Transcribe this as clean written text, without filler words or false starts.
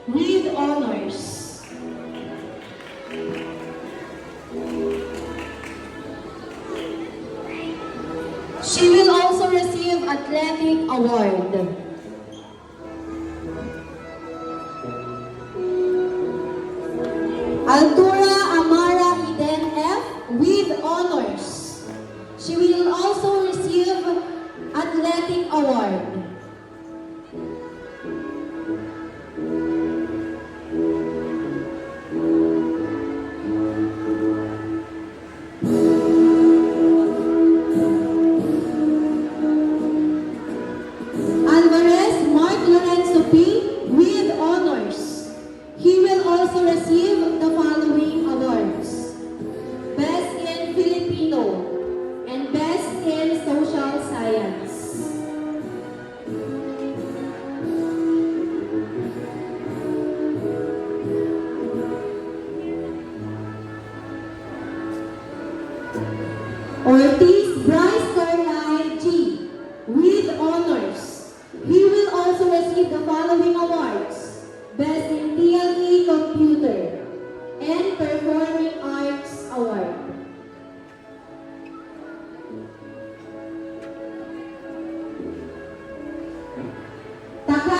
with honors. She will also receive athletic award. Altura Amara Eden F. with honors. She will also receive athletic award. Alvarez Mark Lorenzo P. with honors. He will also receive the following awards: Best in Filipino and Best in Social Science. Ortiz Bryce Carlyle G. with honors. He will also receive the following awards: Best in TLE